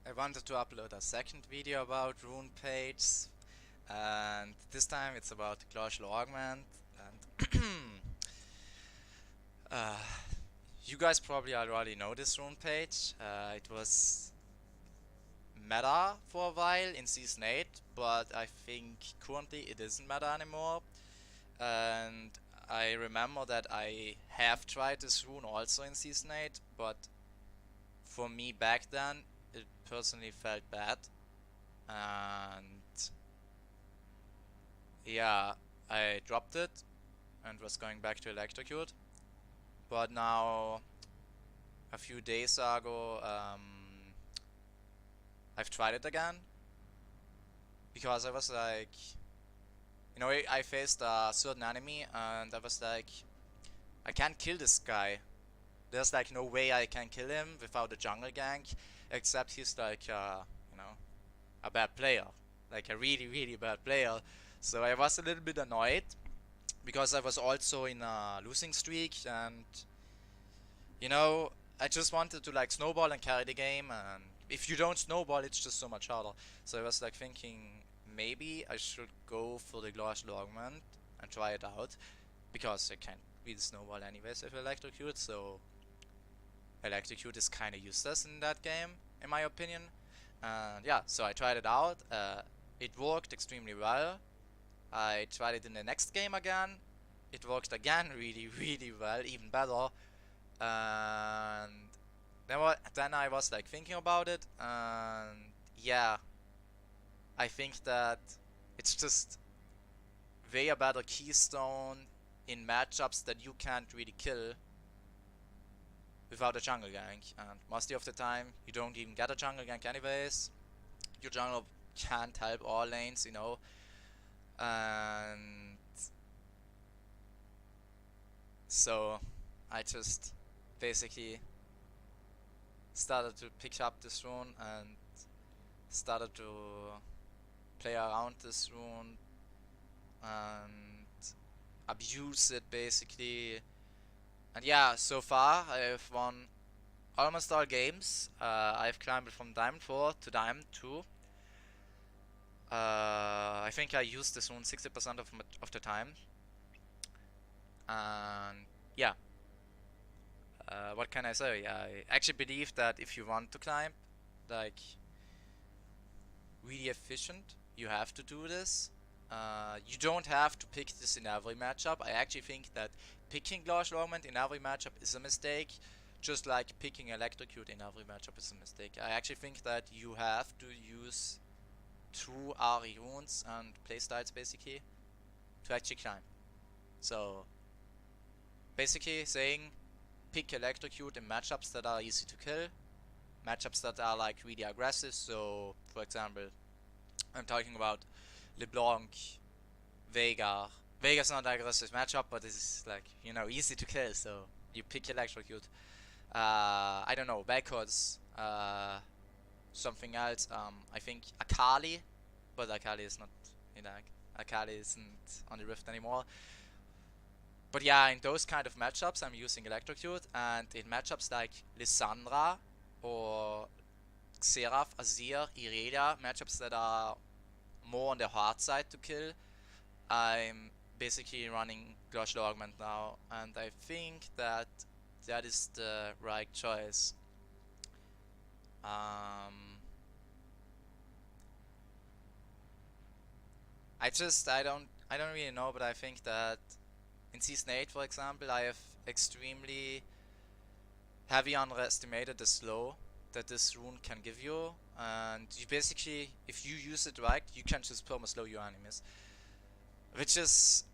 I wanted to upload a second video about rune page, and this time it's about glacial augment. And uh, you guys probably already know this rune page. It was meta for a while in season 8, but I think currently it isn't meta anymore. And I remember that I have tried this rune also in season 8, but for me back then it personally felt bad. And yeah, I dropped it and was going back to electrocute. But now, a few days ago, I've tried it again because I was like, I faced a certain enemy and I was like, I can't kill this guy. There's like no way I can kill him without a jungle gank, except he's like, a bad player, like a really, really bad player. So I was a little bit annoyed because I was also in a losing streak, and you know, I just wanted to like snowball and carry the game, and if you don't snowball, it's just so much harder. So I was like thinking maybe I should go for the glacial augment and try it out because I can't really snowball anyways with electrocute. So electrocute is kind of useless in that game, in my opinion. And yeah, so I tried it out. It worked extremely well. I tried it in the next game again. It worked again really, really well, even better. And then I was like thinking about it, and yeah, I think that it's just way a better keystone in matchups that you can't really kill without a jungle gank. And most of the time, you don't even get a jungle gank anyways. Your jungle can't help all lanes. And so I just basically started to pick up this rune and started to play around this rune and abuse it basically. And yeah, so far I have won almost all games. I've climbed from Diamond 4 to Diamond 2. I think I used this rune 60% of the time. And yeah, what can I say? I actually believe that if you want to climb, like, really efficient, you have to do this. You don't have to pick this in every matchup. I actually think that picking glacial augment in every matchup is a mistake, just like picking electrocute in every matchup is a mistake. I actually think that you have to use two Ahri runes and playstyles basically to actually climb. So basically saying pick electrocute in matchups that are easy to kill, matchups that are like really aggressive. So for example, I'm talking about LeBlanc, Veigar. Veigar's not an aggressive matchup, but it's like, easy to kill, so you pick electrocute. I don't know, Backwards, something else. I think Akali, but Akali is not, you know, Akali isn't on the Rift anymore. But yeah, in those kind of matchups, I'm using electrocute, and in matchups like Lissandra or Xerath, Azir, Irelia, matchups that are more on the hard side to kill, I'm basically running glacial augment now, and I think that that is the right choice. Um, I don't really know, but I think that in season 8, for example, I have extremely heavy underestimated the slow that this rune can give you, and you basically, if you use it right, you can just perma slow your enemies, which is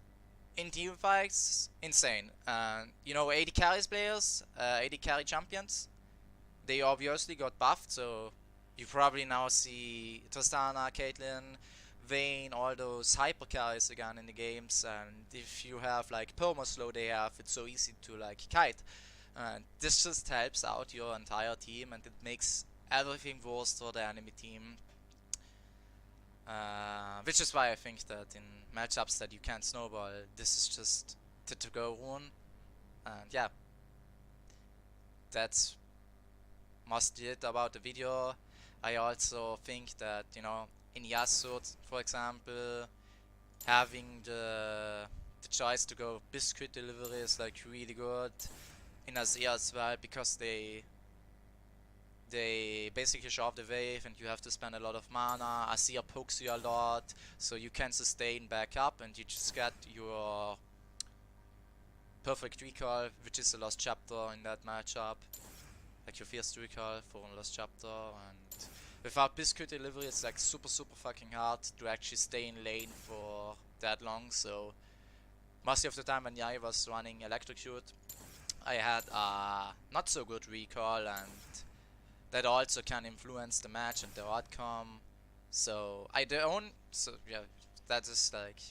in team fights insane. And AD carries players, AD carry champions, they obviously got buffed, so you probably now see Tristana, Caitlyn, Vayne, all those hyper carries again in the games. And if you have like perma slow they have, it's so easy to like kite. And this just helps out your entire team, and it makes everything worse for the enemy team. Which is why I think that in matchups that you can't snowball, this is just to go rune. And yeah, that's mostly it about the video. I also think that, you know, in Yasud, for example, having the choice to go biscuit delivery is like really good. In Azir as well, because they basically show off the wave and you have to spend a lot of mana. Azir pokes you a lot, so you can sustain back up and you just get your perfect recall, which is a lost chapter in that matchup. Like your first recall for a lost chapter, and without biscuit delivery it's like super fucking hard to actually stay in lane for that long. So most of the time when I was running electrocute, I had a not so good recall, and that also can influence the match and the outcome. So yeah, that is like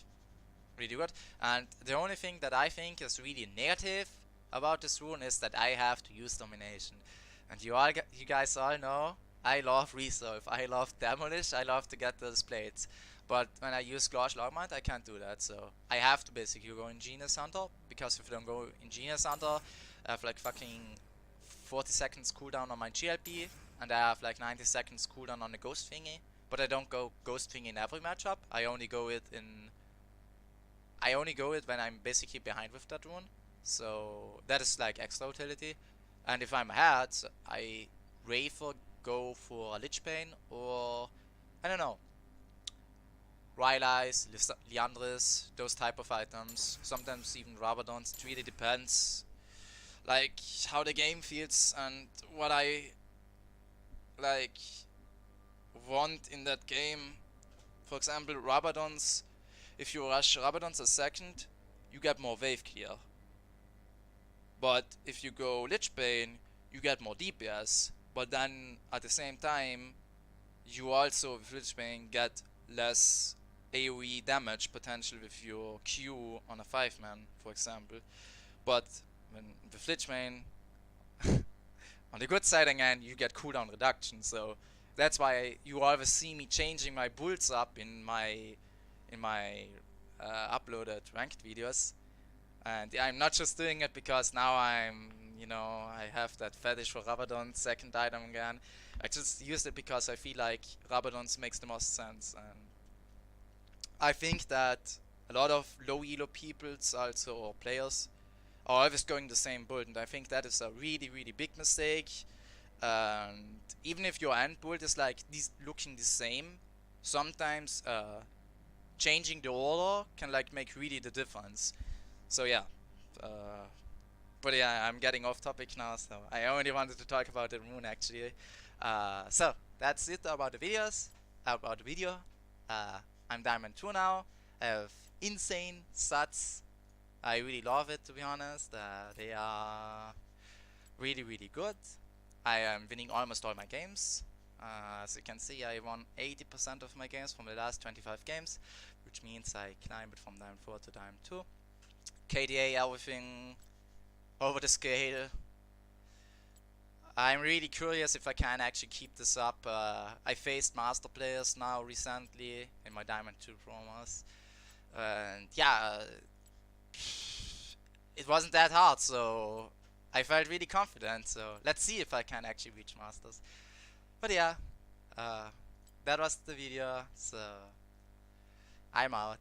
really good. And the only thing that I think is really negative about this rune is that I have to use domination. And you guys all know I love resolve, I love demolish, I love to get those plates. But when I use glacial augment, I can't do that. So I have to basically go in Genius Hunter, because if I don't go in Genius Hunter, I have like fucking 40 seconds cooldown on my GLP, and I have like 90 seconds cooldown on the ghost thingy. But I don't go ghost thingy in every matchup. I only go it when I'm basically behind with that rune. So that is like extra utility. And if I'm ahead, I rather go for a Lich Bane or, I don't know, Rylai's, Liandris, those type of items. Sometimes even Rabadons. It really depends, like, how the game feels and what I like want in that game. For example, Rabadons. If you rush Rabadons a second, you get more wave clear. But if you go Lich Bane, you get more DPS. But then at the same time, you also with Lich Bane get less AoE damage potential with your Q on a 5-man, for example. But when with Lich Bane, on the good side again, you get cooldown reduction. So that's why you always see me changing my builds up in my uploaded ranked videos. And I'm not just doing it because now I have that fetish for Rabadon second item again. I just used it because I feel like Rabadon's makes the most sense. And I think that a lot of low elo peoples also, or players, are always going the same build. And I think that is a really big mistake. And even if your end build is like looking the same, sometimes changing the order can like make really the difference. So yeah, but yeah, I'm getting off topic now, so I only wanted to talk about the rune actually. So that's it about the videos, about the video. Uh, I'm Diamond 2 now. I have insane stats. I really love it, to be honest. They are really good. I am winning almost all my games. As you can see, I won 80% of my games from the last 25 games, which means I climbed from Diamond 4 to Diamond 2. KDA, everything over the scale. I'm really curious if I can actually keep this up. I faced master players now recently in my Diamond 2 promos. And yeah, it wasn't that hard, so I felt really confident. So let's see if I can actually reach masters. But yeah, uh, that was the video, so I'm out.